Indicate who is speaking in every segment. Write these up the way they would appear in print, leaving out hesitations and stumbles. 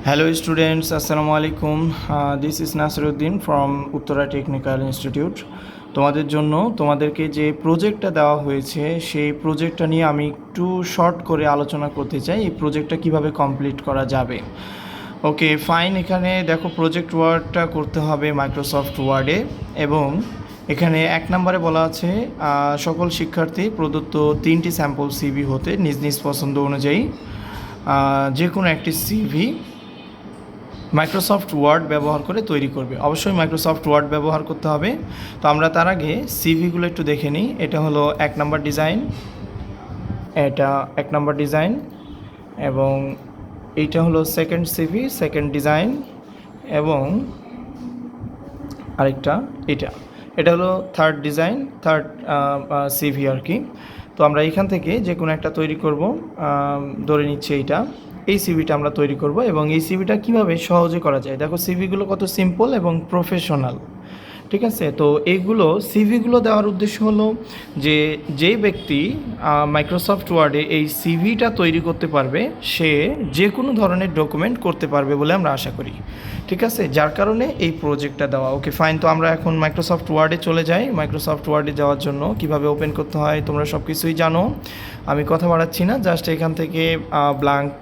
Speaker 1: Hello students, Assalamu alaikum. This is Nasiruddin from Uttara Technical Institute. তোমাদের জন্য তোমাদেরকে যে প্রজেক্টটা দেওয়া হয়েছে সেই প্রজেক্টটা নিয়ে আমি একটু শর্ট করে আলোচনা করতে চাই। এই প্রজেক্টটা কিভাবে কমপ্লিট করা যাবে। ওকে ফাইন, এখানে দেখো প্রজেক্ট ওয়ার্কটা করতে হবে মাইক্রোসফট ওয়ার্ডে এবং এখানে 1 নম্বরে বলা আছে সকল শিক্ষার্থী প্রদত্ত 3টি স্যাম্পল সিভি হতে নিজ নিজ পছন্দ অনুযায়ী যে কোনো একটি সিভি মাইক্রোসফট ওয়ার্ড ব্যবহার করে তৈরি করবে। অবশ্যই মাইক্রোসফট ওয়ার্ড ব্যবহার করতে হবে। তো আমরা তার আগে সিভিগুলো একটু দেখে নিই। এটা হলো 1 নম্বর ডিজাইন, এটা 1 নম্বর ডিজাইন এবং এইটা হলো সেকেন্ড সিভি, সেকেন্ড ডিজাইন এবং আরেকটা এটা হলো থার্ড ডিজাইন, থার্ড সিভি আর কি। তো আমরা এখান থেকে যে কোনো একটা তৈরি করব। ধরে নিচ্ছে এই সিভিটা আমরা তৈরি করব এবং এই সিভিটা কীভাবে সহজে করা যায়। দেখো সিভিগুলো কত সিম্পল এবং প্রফেশনাল, ঠিক আছে। তো এইগুলো সিভিগুলো দেওয়ার উদ্দেশ্য হলো যে যেই ব্যক্তি মাইক্রোসফট ওয়ার্ডে এই সিভিটা তৈরি করতে পারবে সে যে কোনো ধরনের ডকুমেন্ট করতে পারবে বলে আমরা আশা করি, ঠিক আছে। যার কারণে এই প্রজেক্টটা দেওয়া। ওকে ফাইন, তো আমরা এখন মাইক্রোসফট ওয়ার্ডে চলে যাই। মাইক্রোসফট ওয়ার্ডে যাওয়ার জন্য কিভাবে ওপেন করতে হয় তোমরা সব কিছুই জানো, আমি কথা বাড়াচ্ছি না। জাস্ট এখান থেকে ব্ল্যাঙ্ক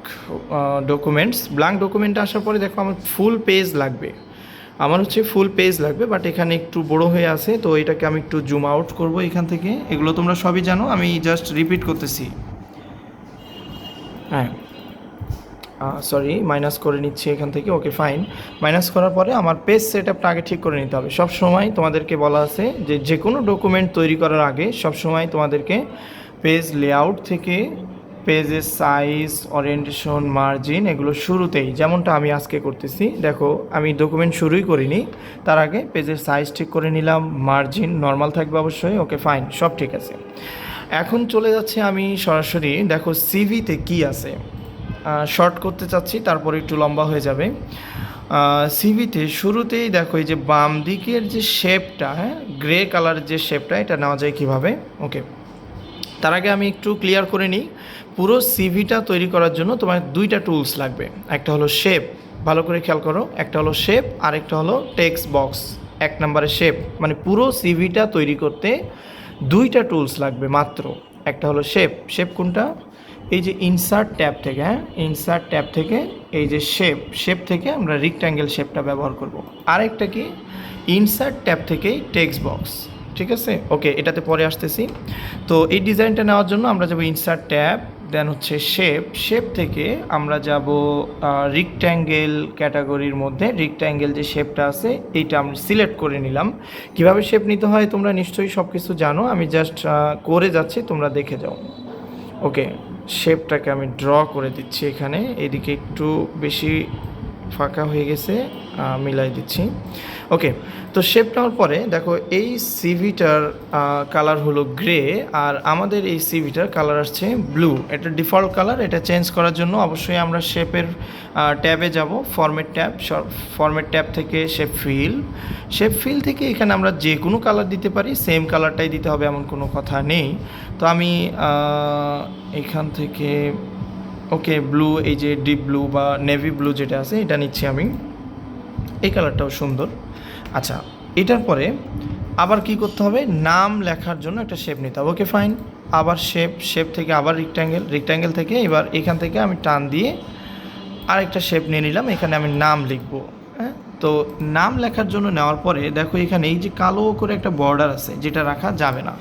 Speaker 1: ডকুমেন্ট আসার পরে দেখো আমার ফুল পেজ লাগবে, ফুল পেজ লাগবে, বাট এখানে একটু বড় হয়ে আছে। তো এটাকে আমি একটু জুম আউট করব এখান থেকে। এগুলো তোমরা সবই জানো, আমি জাস্ট রিপিট করতেছি। হ্যাঁ সরি, মাইনাস করে নিচ্ছি এখান থেকে। ওকে ফাইন, মাইনাস করার পরে আমার পেজ সেটআপটা আগে ঠিক করে নিতে হবে। সব সময় তোমাদেরকে বলা আছে যে কোনো ডকুমেন্ট তৈরি করার আগে সব সময় তোমাদেরকে পেজ লেআউট থেকে পেজের সাইজ, ওরিয়েন্টেশন, মার্জিন এগুলো শুরুতেই, যেমনটা আমি আজকে করতেছি। দেখো আমি ডকুমেন্ট শুরুই করিনি, তার আগে পেজের সাইজ ঠিক করে নিলাম, মার্জিন নর্মাল থাকবে অবশ্যই। ওকে ফাইন, সব ঠিক আছে। এখন চলে যাচ্ছে আমি সরাসরি, দেখো সিভিতে কি আছে। শর্ট করতে চাচ্ছি, তারপরে একটু লম্বা হয়ে যাবে। সিভিতে শুরুতেই দেখো এই যে বাম দিকের যে শেপটা, হ্যাঁ গ্রে কালারের যে শেপটা, এটা নেওয়া যায় কীভাবে। ওকে, তার আগে আমি একটু ক্লিয়ার করে নিই। পুরো সিভিটা তৈরি করার জন্য তোমার 2টা টুলস লাগবে। একটা হলো শেপ, ভালো করে খেয়াল করো, একটা হলো শেপ আর একটা হলো টেক্সট বক্স। 1 নম্বরে শেপ, মানে পুরো সিভিটা তৈরি করতে 2টা টুলস লাগবে মাত্র। একটা হলো শেপ কোনটা, এই যে ইনসার্ট ট্যাব থেকে, হ্যাঁ ইনসার্ট ট্যাব থেকে এই যে শেপ থেকে আমরা রেক্ট্যাঙ্গেল শেপটা ব্যবহার করব। আরেকটা কি, ইনসার্ট ট্যাব থেকেই টেক্সট বক্স, ঠিক আছে। ওকে, এটাতে পরে আসতেছি। তো এই ডিজাইনটা নেওয়ার জন্য আমরা যাব ইনসার্ট ট্যাব, দেন হচ্ছে শেপ থেকে আমরা যাব রেক্ট্যাঙ্গেল ক্যাটাগরির মধ্যে। রেক্ট্যাঙ্গেল যে শেপটা আছে এইটা আমরা সিলেক্ট করে নিলাম। কিভাবে শেপ নিতে হয় তোমরা নিশ্চয়ই সব কিছু জানো, আমি জাস্ট করে যাচ্ছি, তোমরা দেখে যাও। ওকে, শেপটাকে আমি ড্র করে দিচ্ছি এখানে, এদিকে একটু বেশি ফাঁকা হয়ে গেছে, মিলাই দিচ্ছি। ওকে, তো শেপ নেওয়ার পরে দেখো এই সিভিটার কালার হলো গ্রে আর আমাদের এই সিভিটার কালার আসছে ব্লু। এটা ডিফল্ট কালার, এটা চেঞ্জ করার জন্য অবশ্যই আমরা শেপের ট্যাবে যাব, ফরম্যাট ট্যাব থেকে শেপ ফিল থেকে এখানে আমরা যে কোনো কালার দিতে পারি, সেম কালারটাই দিতে হবে এমন কোনো কথা নেই। তো আমি এখান থেকে ওকে ব্লু, এই যে ডিপ ব্লু বা নেভি ব্লু যেটা আছে এটা নিচ্ছি আমি। এই কালারটাও সুন্দর। আচ্ছা, এটার পরে আবার কি করতে হবে, নাম লেখার জন্য একটা শেপ নিতে হবে। ওকে ফাইন, আবার শেপ থেকে আবার রেক্ট্যাঙ্গেল থেকে এবার এখান থেকে আমি টান দিয়ে আরেকটা শেপ নিয়ে নিলাম, এখানে আমি নাম লিখবো। হ্যাঁ, তো নাম লেখার জন্য নেওয়ার পরে দেখো এখানে এই যে কালো করে একটা বর্ডার আছে যেটা রাখা যাবে না।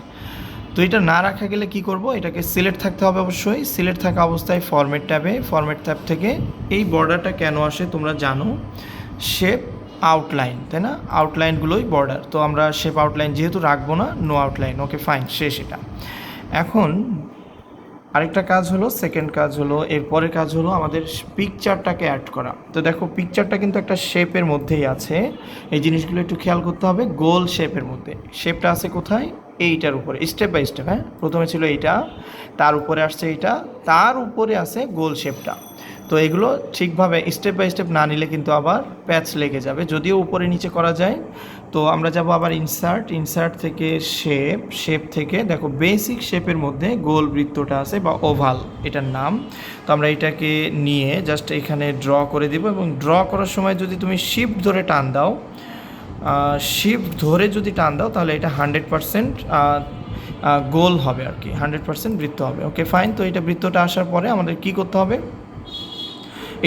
Speaker 1: তো এটা না রাখা গেলে কি করব, এটাকে সিলেক্ট থাকতে হবে অবশ্যই। সিলেক্ট থাকা অবস্থায় ফরম্যাট ট্যাব থেকে এই বর্ডারটা কেন আসে তোমরা জানো, শেপ আউটলাইন, তাই না, আউটলাইনগুলোই বর্ডার। তো আমরা শেপ আউটলাইন যেহেতু রাখবো না, নো আউটলাইন। ওকে ফাইন, শেষ এটা। এখন আরেকটা কাজ হলো, সেকেন্ড কাজ হলো, এরপরের কাজ হলো আমাদের পিকচারটাকে অ্যাড করা। তো দেখো পিকচারটা কিন্তু একটা শেপের মধ্যেই আছে, এই জিনিসগুলো একটু খেয়াল করতে হবে। গোল শেপের মধ্যে, শেপটা আছে কোথায়, এইটার উপরে, স্টেপ বাই স্টেপ। হ্যাঁ, প্রথমে ছিল এইটা, তার উপরে আসছে এইটা, তার উপরে আছে গোল শেপটা। তো এগুলো ঠিকভাবে স্টেপ বাই স্টেপ না নিলে কিন্তু আবার প্যাচ লেগে যাবে, যদিও উপরে নিচে করা যায়। তো আমরা যাব আবার ইনসার্ট থেকে শেপ থেকে দেখো বেসিক শেপের মধ্যে গোল বৃত্তটা আছে বা ওভাল এটার নাম। তো আমরা এটাকে নিয়ে জাস্ট এখানে ড্র করে দেব, এবং ড্র করার সময় যদি তুমি শিফট ধরে টান দাও, তাহলে এটা 100% গোল হবে আর কি, 100% বৃত্ত হবে। Okay fine. তো এটা বৃত্তটা আসার পরে আমাদের কি করতে হবে,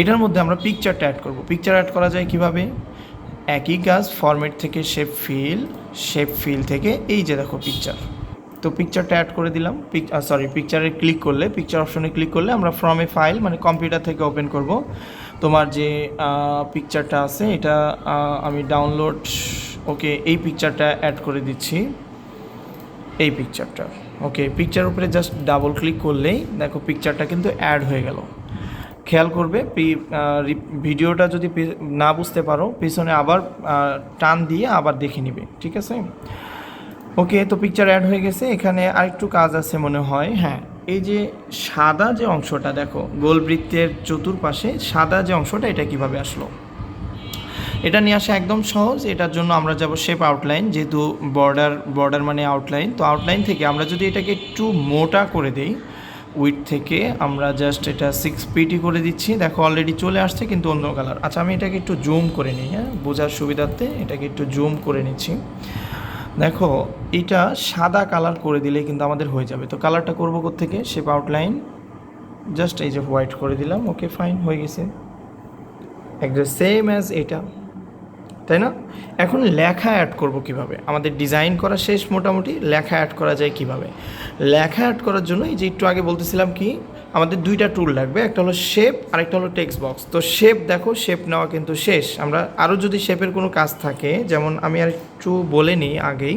Speaker 1: এটার মধ্যে আমরা পিকচারটা অ্যাড করব। পিকচার অ্যাড করা যায় কিভাবে, একই কাজ, ফরম্যাট থেকে শেপ ফিল থেকে এই যে দেখো পিকচার। তো পিকচারটা অ্যাড করে দিলাম। পিকচারে ক্লিক করলে, পিকচার অপশনে ক্লিক করলে আমরা ফ্রম এ ফাইল মানে কম্পিউটার থেকে ওপেন করব তোমার যে পিকচারটা আছে এটা আমি ডাউনলোড, ওকে এই পিকচারটা অ্যাড করে দিচ্ছি, এই পিকচারটা। ওকে পিকচার উপরে জাস্ট ডাবল ক্লিক করলেই দেখো পিকচারটা কিন্তু অ্যাড হয়ে গেল। খেয়াল করবে ভিডিওটা যদি না বুঝতে পারো পিছনে আবার টান দিয়ে আবার দেখে নিবে, ঠিক আছে? ওকে, তো পিকচার অ্যাড হয়ে গেছে। এখানে আরেকটু কাজ আছে মনে হয়, হ্যাঁ এই যে সাদা যে অংশটা দেখো গোল বৃত্তের চতুর্পাশে সাদা যে অংশটা, এটা কিভাবে আসলো, এটা নিয়ে আসা একদম সহজ। এটার জন্য আমরা যাব শেপ আউটলাইন, যেহেতু বর্ডার মানে আউটলাইন। তো আউটলাইন থেকে আমরা যদি এটাকে একটু মোটা করে দেই, উইথ থেকে আমরা জাস্ট এটা 6 pt করে দিচ্ছি। দেখো অলরেডি চলে আসছে কিন্তু অন্য কালার। আচ্ছা আমি এটাকে একটু জুম করে নিই, হ্যাঁ বোঝার সুবিধার্থে এটাকে একটু জুম করে নিচ্ছি। দেখো এটা সাদা কালার করে দিলে কিন্তু আমাদের হয়ে যাবে। তো কালারটা করবো কোত্থেকে, শেপ আউটলাইন, জাস্ট এই যে হোয়াইট করে দিলাম। ওকে ফাইন, হয়ে গেছে একদম সেম অ্যাজ এটা, তাই না? এখন লেখা অ্যাড করব কিভাবে, আমাদের ডিজাইন করা শেষ মোটামুটি। লেখা অ্যাড করা যায় কিভাবে, লেখা অ্যাড করার জন্য এই যে একটু আগে বলতেছিলাম কি আমাদের দুইটা টুল লাগবে, একটা হলো শেপ আর একটা হলো টেক্সট বক্স। তো শেপ দেখো, শেপ নেওয়া কিন্তু শেষ। আমরা আরও যদি শেপের কোনো কাজ থাকে, যেমন আমি আর একটু বলে নিই আগেই,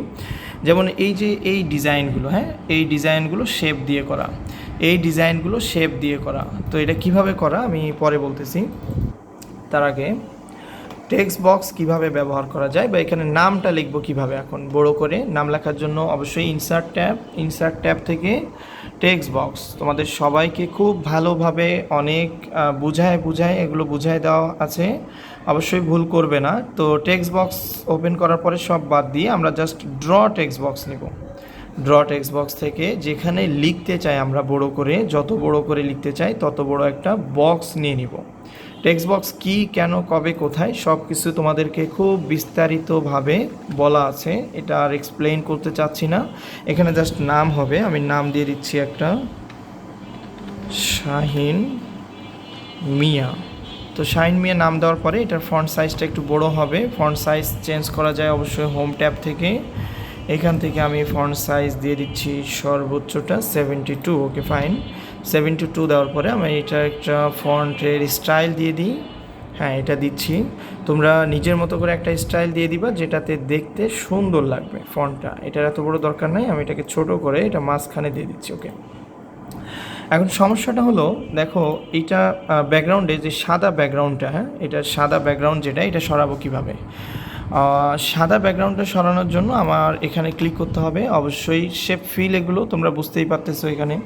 Speaker 1: যেমন এই যে এই ডিজাইনগুলো, হ্যাঁ এই ডিজাইনগুলো শেপ দিয়ে করা, তো এটা কিভাবে করা আমি পরে বলতেছি। তার আগে টেক্সট বক্স কিভাবে ব্যবহার করা যায় বা এখানে নামটা লিখবো কিভাবে, এখন বড় করে নাম লেখার জন্য অবশ্যই ইনসার্ট ট্যাব থেকে টেক্সট বক্স। তোমাদের সবাইকে খুব ভালোভাবে অনেক বুঝায় এগুলো বুঝায় দেওয়া আছে, অবশ্যই ভুল করবে না। তো টেক্সট বক্স ওপেন করার পরে সব বাদ দিয়ে আমরা জাস্ট ড্র টেক্সট বক্স নেব। ড্র টেক্সট বক্স থেকে যেখানে লিখতে চাই আমরা বড় করে, যত বড় করে লিখতে চাই তত বড় একটা বক্স নিয়ে নিব। টেক্সট বক্স কী, কেন, কবে, কোথায় সব কিছু তোমাদেরকে খুব বিস্তারিতভাবে বলা আছে, এটা আর এক্সপ্লেইন করতে চাচ্ছি না। এখানে জাস্ট নাম হবে, আমি নাম দিয়ে দিচ্ছি একটা শাহিন মিয়া। তো শাহিন মিয়া নাম দেওয়ার পরে এটার ফন্ট সাইজটা একটু বড় হবে। ফন্ট সাইজ চেঞ্জ করা যায় অবশ্যই হোম ট্যাব থেকে। এখান থেকে আমি ফন্ট সাইজ দিয়ে দিচ্ছি সর্বোচ্চটা 72। ওকে ফাইন, 72 দেওয়ার পরে আমি এটা একটা ফন্টের স্টাইল দিয়ে দিই। হ্যাঁ এটা দিচ্ছি, তোমরা নিজের মতো করে একটা স্টাইল দিয়ে দিবা যেটাতে দেখতে সুন্দর লাগবে ফন্টটা। এটার এত বড় দরকার নাই, আমি এটাকে ছোট করে এটা মাঝখানে দিয়ে দিচ্ছি। ওকে, এখন সমস্যাটা হলো দেখো এটা ব্যাকগ্রাউন্ডে যে সাদা ব্যাকগ্রাউন্ডটা, হ্যাঁ এটা সাদা ব্যাকগ্রাউন্ড যেটা, এটা সরাবো কীভাবে। সাদা ব্যাকগ্রাউন্ডটা সরানোর জন্য আমার এখানে ক্লিক করতে হবে, অবশ্যই শেপ ফিল, এগুলো তোমরা বুঝতেই পারতেছো। এখানে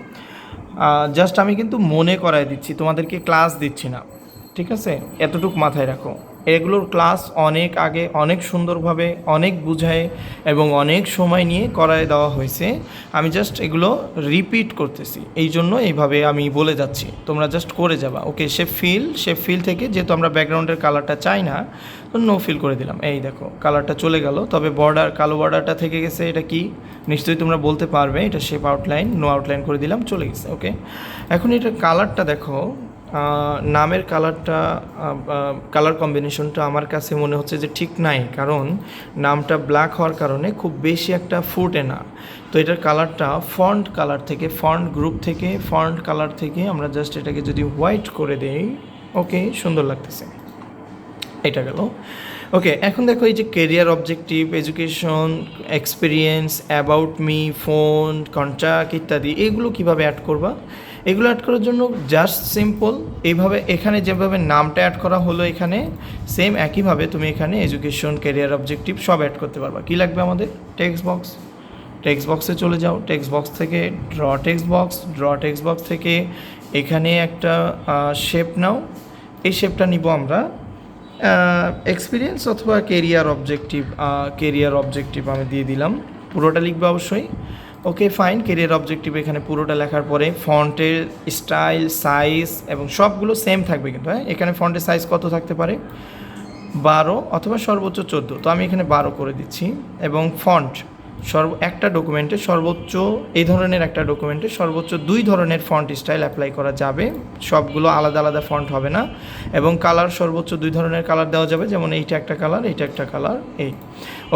Speaker 1: জাস্ট আমি কিন্তু মনে করায় দিচ্ছি, তোমাদেরকে ক্লাস দিচ্ছি না, ঠিক আছে? এতটুকু মাথায় রাখো, এগুলোর ক্লাস অনেক আগে অনেক সুন্দরভাবে অনেক বুঝায় এবং অনেক সময় নিয়ে করায় দেওয়া হয়েছে। আমি জাস্ট এগুলো রিপিট করতেছি, এই জন্য এইভাবে আমি বলে যাচ্ছি, তোমরা জাস্ট করে যাবা। ওকে, শেপ ফিল থেকে যেহেতু আমরা ব্যাকগ্রাউন্ডের কালারটা চাই না, তো নো ফিল করে দিলাম। এই দেখো কালারটা চলে গেল, তবে কালো বর্ডারটা থেকে গেছে। এটা কি নিশ্চয়ই তোমরা বলতে পারবে, এটা শেপ আউটলাইন, নো আউটলাইন করে দিলাম, চলে গেছে। ওকে, এখন এটার কালারটা দেখো, নামের কালার কম্বিনেশনটা আমার কাছে মনে হচ্ছে যে ঠিক নাই, কারণ নামটা ব্ল্যাক হওয়ার কারণে খুব বেশি একটা ফুটে না। তো এটার কালারটা ফন্ট গ্রুপ থেকে ফন্ট কালার থেকে আমরা জাস্ট এটাকে যদি হোয়াইট করে দেই, ওকে সুন্দর লাগতেছে, এটা গেল। ওকে, এখন দেখো এই যে career objective, education, experience, about me, phone, contact ইত্যাদি, এগুলো কিভাবে অ্যাড করবা। এগুলো অ্যাড করার জন্য জাস্ট সিম্পল এইভাবে, এখানে যেভাবে নামটা অ্যাড করা হলো এখানে সেম একইভাবে তুমি এখানে এডুকেশন, কেরিয়ার অবজেক্টিভ সব অ্যাড করতে পারবা। কী লাগবে আমাদের, টেক্সট বক্স। টেক্সট বক্সে চলে যাও, টেক্সট বক্স থেকে draw text box, draw text box থেকে এখানে একটা শেপ নাও। এই শেপটা নিব আমরা এক্সপিরিয়েন্স অথবা কেরিয়ার অবজেক্টিভ আমি দিয়ে দিলাম, পুরোটা লিখবে অবশ্যই। ওকে ফাইন, কেরিয়ার অবজেক্টিভ এখানে পুরোটা লেখার পরে ফন্টের স্টাইল, সাইজ এবং সবগুলো সেম থাকবে কিন্তু, হ্যাঁ। এখানে ফন্টের সাইজ কত থাকতে পারে, 12 অথবা সর্বোচ্চ 14, তো আমি এখানে 12 করে দিচ্ছি। এবং ফন্ট একটা ডকুমেন্টে সর্বোচ্চ, এই ধরনের একটা ডকুমেন্টে সর্বোচ্চ 2 ধরনের ফন্ট স্টাইল অ্যাপ্লাই করা যাবে, সবগুলো আলাদা আলাদা ফন্ট হবে না। এবং কালার সর্বোচ্চ 2 ধরনের কালার দেওয়া যাবে, যেমন এইটা একটা কালার, এইটা একটা কালার, এই।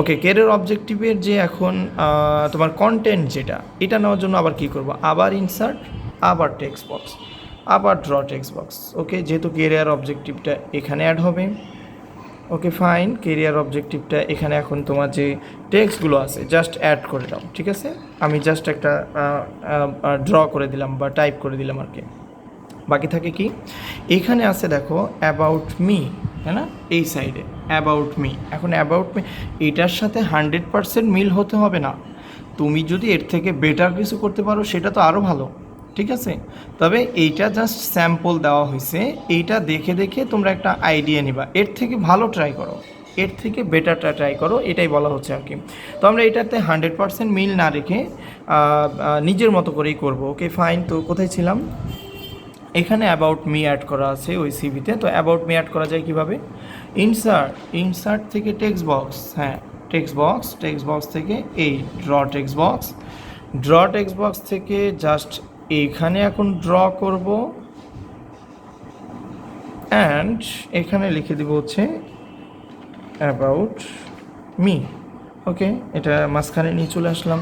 Speaker 1: ওকে, কেরিয়ার অবজেক্টিভের যে এখন তোমার কন্টেন্ট যেটা, এটা নেওয়ার জন্য আবার কি করব, আবার ইনসার্ট, আবার টেক্সট বক্স, আবার ড্র টেক্সট বক্স। ওকে, যেহেতু কেরিয়ার অবজেক্টিভটা এখানে অ্যাড হবে। ওকে ফাইন, কেরিয়ার অবজেক্টিভটা এখানে এখন তোমার যে টেক্সটগুলো আছে জাস্ট অ্যাড করে দাও, ঠিক আছে। আমি জাস্ট একটা ড্র করে দিলাম বা টাইপ করে দিলাম আর কি। বাকি থাকে কি, এখানে আছে দেখো অ্যাবাউট মি, হ্যাঁ না, এই সাইডে অ্যাবাউট মি। এখন অ্যাবাউট মি এটার সাথে 100% মিল হতে হবে না, তুমি যদি এর থেকে বেটার কিছু করতে পারো সেটা তো আরও ভালো, ঠিক আছে। তবে এইটা জাস্ট স্যাম্পল দেওয়া হয়েছে, এইটা দেখে দেখে তোমরা একটা আইডিয়া নিবা, এর থেকে ভালো ট্রাই করো, এর থেকে বেটারটা ট্রাই করো, এটাই বলা হচ্ছে আর কি। তো আমরা এটাতে 100% মিল না রেখে নিজের মতো করেই করব। ওকে ফাইন, তো কোথায় ছিলাম, এখানে অ্যাবাউট মি অ্যাড করা আছে ওই সিভিতে। তো অ্যাবাউট মি অ্যাড করা যায় কীভাবে, ইনসার্ট থেকে টেক্সট বক্স, হ্যাঁ টেক্সট বক্স থেকে এই ড্র টেক্সট বক্স থেকে জাস্ট এখানে এখন ড্র করব অ্যান্ড এখানে লিখে দিব হচ্ছে অ্যাবাউট মি। ওকে, এটা মাঝখানে নিয়ে চলে আসলাম,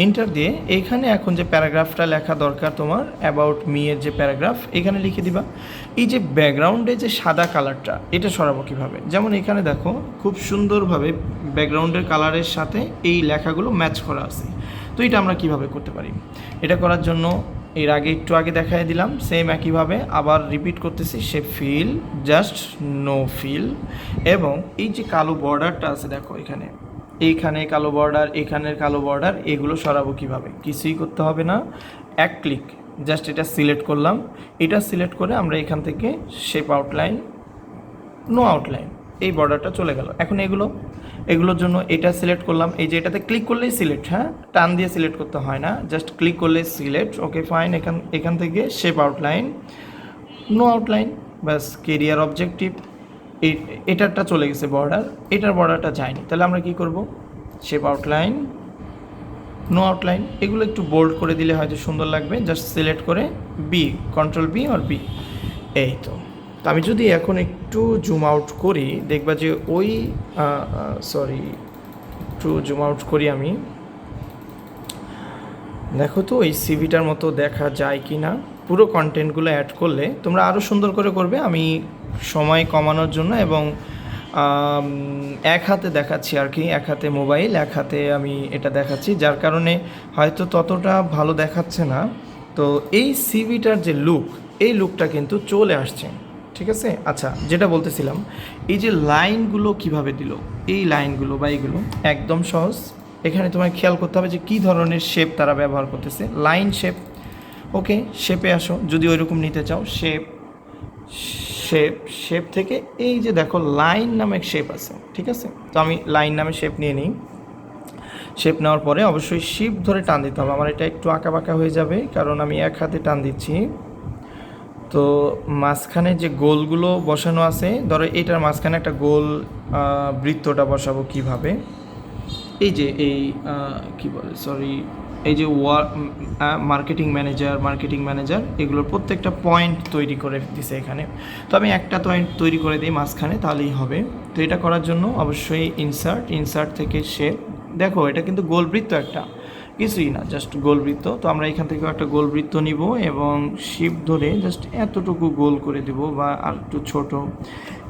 Speaker 1: ইন্টার দিয়ে এইখানে এখন যে প্যারাগ্রাফটা লেখা দরকার তোমার, অ্যাবাউট মি এর যে প্যারাগ্রাফ এখানে লিখে দিবা। এই যে ব্যাকগ্রাউন্ডে যে সাদা কালারটা, এটা সরাবো কীভাবে, যেমন এখানে দেখো খুব সুন্দরভাবে ব্যাকগ্রাউন্ডের কালারের সাথে এই লেখাগুলো ম্যাচ করা আছে। তো এটা আমরা কিভাবে করতে পারি, এটা করার জন্য এর আগে একটু আগে দেখাই দিলাম, সেম একইভাবে আবার রিপিট করতেছি, সে ফিল, জাস্ট নো ফিল। এবং এই যে কালো বর্ডারটা আছে দেখো এখানে, এইখানে কালো বর্ডার, এখানের কালো বর্ডার, এগুলো সরাবো কীভাবে, কিছুই করতে হবে না, এক ক্লিক জাস্ট এটা সিলেক্ট করলাম। এটা সিলেক্ট করে আমরা এখান থেকে শেপ আউটলাইন, নো আউটলাইন, এই বর্ডারটা চলে গেল। এখন এগুলোর জন্য এটা সিলেক্ট করলাম, এই যে এটাতে ক্লিক করলেই সিলেক্ট, হ্যাঁ টান দিয়ে সিলেক্ট করতে হয় না, জাস্ট ক্লিক করলেই সিলেক্ট। ওকে ফাইন, এখান থেকে শেপ আউটলাইন, নো আউটলাইন, ব্যাস কেরিয়ার অবজেক্টিভ, এটারটা চলে গেছে বর্ডার, এটার বর্ডারটা যায়নি, তাহলে আমরা কি করব, শেপ আউটলাইন, নো আউটলাইন, এগুলো একটু বোল্ড করে দিলে হয়তো সুন্দর লাগবে, জাস্ট সিলেক্ট করে কন্ট্রোল বি আর বি, এই তো। আমি যদি এখন একটু জুম আউট করি, দেখবা যে ওই একটু জুম আউট করি আমি, দেখো তো ওই সিভিটার মতো দেখা যায় কি না। পুরো কন্টেন্টগুলো অ্যাড করলে তোমরা আরও সুন্দর করে করবে, আমি সময় কমানোর জন্য এবং এক হাতে দেখাচ্ছি আর কি, এক হাতে মোবাইল, এক হাতে আমি এটা দেখাচ্ছি, যার কারণে হয়তো ততটা ভালো দেখাচ্ছে না। তো এই সিভিটার যে লুক, এই লুকটা কিন্তু চলে আসছে, ঠিক আছে। আচ্ছা, যেটা বলতেছিলাম, এই যে লাইনগুলো কিভাবে দিল, এই লাইনগুলো বা এইগুলো একদম সহজ। এখানে তোমায় খেয়াল করতে হবে যে কী ধরনের শেপ তারা ব্যবহার করতেছে, লাইন শেপ। ওকে, শেপে আসো, যদি ওইরকম নিতে চাও, শেপ থেকে এই যে দেখো লাইন নামে শেপ আছে, ঠিক আছে। তো আমি লাইন নামে শেপ নিয়ে নিই, শেপ নেওয়ার পরে অবশ্যই শিফট ধরে টান দিতে হবে, আমার এটা একটু আঁকা বাঁকা হয়ে যাবে কারণ আমি এক হাতে টান দিচ্ছি। তো মাঝখানে যে গোলগুলো বসানো আছে, ধরো এটার মাঝখানে একটা গোল বৃত্তটা বসাবো কিভাবে, এই যে কি বলে এই যে মার্কেটিং ম্যানেজার এগুলোর প্রত্যেকটা পয়েন্ট তৈরি করে দিছে এখানে। তো আমি একটা পয়েন্ট তৈরি করে দিই মাঝখানে, তাহলেই হবে। তো এটা করার জন্য অবশ্যই ইনসার্ট থেকে শেপ, দেখো এটা কিন্তু গোলবৃত্ত, একটা কিছুই না, জাস্ট গোলবৃত্ত। তো আমরা এখান থেকে একটা গোলবৃত্ত নিব এবং শিফট ধরে জাস্ট এতটুকু গোল করে দেব, বা আর একটু ছোট,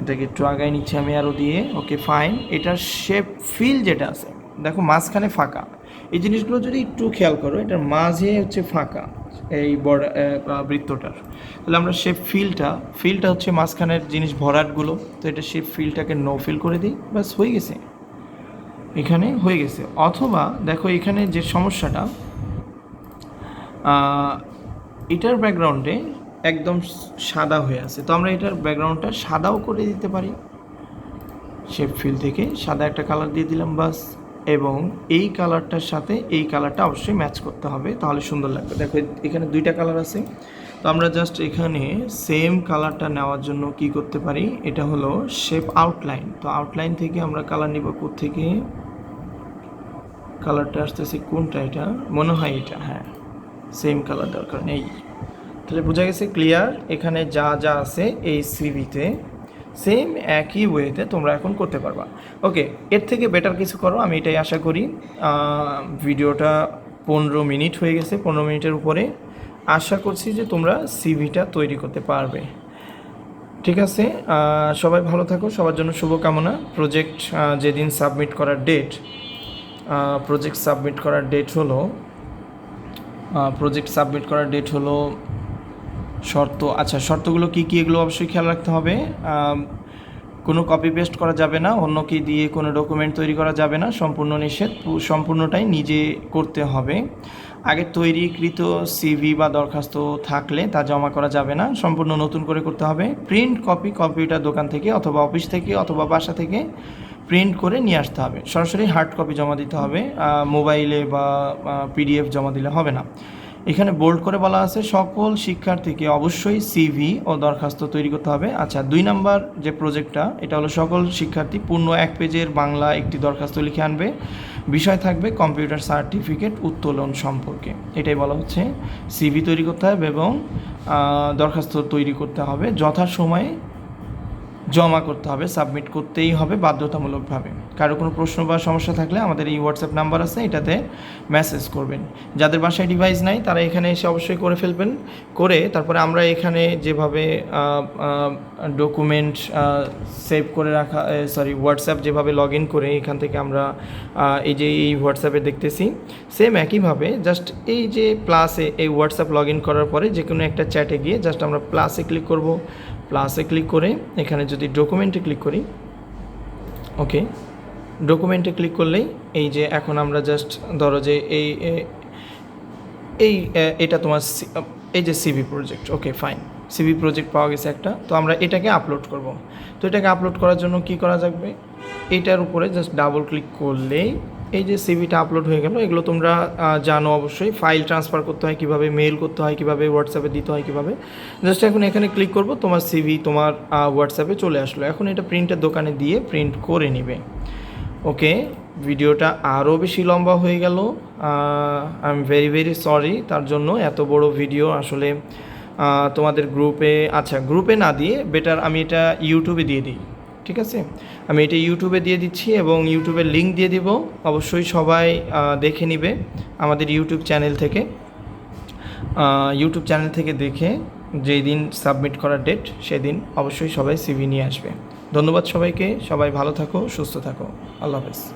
Speaker 1: এটাকে একটু আগায় নিচ্ছি আমি আরও দিয়ে। ওকে ফাইন, এটার শেপ ফিল যেটা আছে দেখো মাঝখানে ফাঁকা, এই জিনিসগুলো যদি একটু খেয়াল করো, এটার মাঝে হচ্ছে ফাঁকা এই বৃত্তটার, তাহলে আমরা শেপ ফিলটা হচ্ছে মাঝখানের জিনিস ভরাটগুলো, তো এটা শেপ ফিলটাকে নো ফিল করে দিই, ব্যাস হয়ে গেছে। এখানে হয়ে গেছে। অথবা দেখো এখানে যে সমস্যাটা, এটার ব্যাকগ্রাউন্ডে একদম সাদা হয়ে আছে, তো আমরা এটার ব্যাকগ্রাউন্ডটা সাদাও করে দিতে পারি। শেপ ফিল থেকে সাদা একটা কালার দিয়ে দিলাম বাস, এবং এই কালারটার সাথে এই কালারটা অবশ্যই ম্যাচ করতে হবে, তাহলে সুন্দর লাগবে। দেখো এখানে দুইটা কালার আছে, তো আমরা জাস্ট এখানে সেম কালারটা নেওয়ার জন্য কি করতে পারি, এটা হলো শেপ আউটলাইন। তো আউটলাইন থেকে আমরা কালার নিব থেকে, কালারটা আসতেছে কোনটা, এটা মনে হয় এটা, হ্যাঁ সেম কালার দরকার নেই। তাহলে বোঝা গেছে ক্লিয়ার, এখানে যা যা আছে এই সিভিতে সেম একই ওয়েতে তোমরা এখন করতে পারবা। ওকে, এর থেকে বেটার কিছু করো, আমি এটাই আশা করি। ভিডিওটা 15 মিনিট হয়ে গেছে, 15 মিনিটের উপরে। আশা করছি যে তোমরা সিভিটা তৈরি করতে পারবে। ঠিক আছে, সবাই ভালো থাকো, সবার জন্য শুভকামনা। প্রজেক্ট যেদিন সাবমিট করার ডেট, প্রজেক্ট সাবমিট করার ডেট হলো শর্ত। আচ্ছা, শর্তগুলো কী কী এগুলো অবশ্যই খেয়াল রাখতে হবে। কোনো কপি পেস্ট করা যাবে না, অন্য কি দিয়ে কোনো ডকুমেন্ট তৈরি করা যাবে না, সম্পূর্ণ নিষেধ, সম্পূর্ণটাই নিজে করতে হবে। আগে তৈরিকৃত সিভি বা দরখাস্ত থাকলে তা জমা করা যাবে না, সম্পূর্ণ নতুন করে করতে হবে। প্রিন্ট কপি কম্পিউটার দোকান থেকে অথবা অফিস থেকে অথবা বাসা থেকে প্রিন্ট করে নিয়ে আসতে হবে, সরাসরি হার্ড কপি জমা দিতে হবে, মোবাইলে বা পিডিএফ জমা দিলে হবে না। এখানে বোল্ড করে বলা আছে সকল শিক্ষার্থীকে অবশ্যই সিভি ও দরখাস্ত তৈরি করতে হবে। আচ্ছা, 2 নাম্বার যে প্রজেক্টটা, এটা হলো সকল শিক্ষার্থী পূর্ণ 1 পেজের বাংলা একটি দরখাস্ত লিখে আনবে, বিষয় থাকবে কম্পিউটার সার্টিফিকেট উত্তোলন সম্পর্কে। এটাই বলা হচ্ছে, সিভি তৈরি করতে হবে এবং দরখাস্ত তৈরি করতে হবে, যথাসময়ে জমা করতে হবে, সাবমিট করতেই হবে বাধ্যতামূলকভাবে। কারো কোনো প্রশ্ন বা সমস্যা থাকলে আমাদের এই হোয়াটসঅ্যাপ নাম্বার আছে, এটাতে মেসেজ করবেন। যাদের বাসায় ডিভাইস নাই তারা এখানে এসে অবশ্যই করে ফেলবেন, করে তারপরে আমরা এখানে যেভাবে ডকুমেন্ট সেভ করে রাখা, হোয়াটসঅ্যাপ যেভাবে লগ ইন করে এখান থেকে আমরা এই হোয়াটসঅ্যাপে দেখতেছি, সেম একইভাবে জাস্ট এই যে প্লাসে এই হোয়াটসঅ্যাপ লগ ইন করার পরে যে কোনো একটা চ্যাটে গিয়ে জাস্ট আমরা প্লাসে ক্লিক করব। প্লাসে ক্লিক করে এখানে যদি ডকুমেন্টে ক্লিক করি, ওকে, ডকুমেন্টে ক্লিক করলেই এই যে এখন আমরা জাস্ট ধরো যে এটা তোমার এই যে CV project, okay fine, CV project পাওয়া গেছে একটা। তো আমরা এটাকে আপলোড করব। তো এটাকে আপলোড করার জন্য কি করা যাবে, এইটার উপরে জাস্ট ডাবল ক্লিক করলেই এই যে সিভিটা আপলোড হয়ে গেল। এগুলো তোমরা জানো অবশ্যই, ফাইল ট্রান্সফার করতে হয় কীভাবে, মেল করতে হয় কীভাবে, হোয়াটসঅ্যাপে দিতে হয় কীভাবে। জাস্ট এখন এখানে ক্লিক করব, তোমার সিভি তোমার হোয়াটসঅ্যাপে চলে আসলো। এখন এটা প্রিন্টের দোকানে দিয়ে প্রিন্ট করে নেবে। ওকে, ভিডিওটা আরও বেশি লম্বা হয়ে গেল, I am very very sorry তার জন্য। এত বড় ভিডিও আসলে তোমাদের গ্রুপে, আচ্ছা গ্রুপে না দিয়ে বেটার আমি এটা ইউটিউবে দিয়ে দিই। ঠিক আছে, আমি এটা ইউটিউবে দিয়ে দিচ্ছি এবং ইউটিউবের লিঙ্ক দিয়ে দিব, অবশ্যই সবাই দেখে নিবে আমাদের ইউটিউব চ্যানেল থেকে দেখে যেই দিন সাবমিট করার ডেট সেদিন অবশ্যই সবাই সিভি নিয়ে আসবে। ধন্যবাদ সবাইকে, সবাই ভালো থাকো, সুস্থ থাকো, আল্লাহ হাফেজ।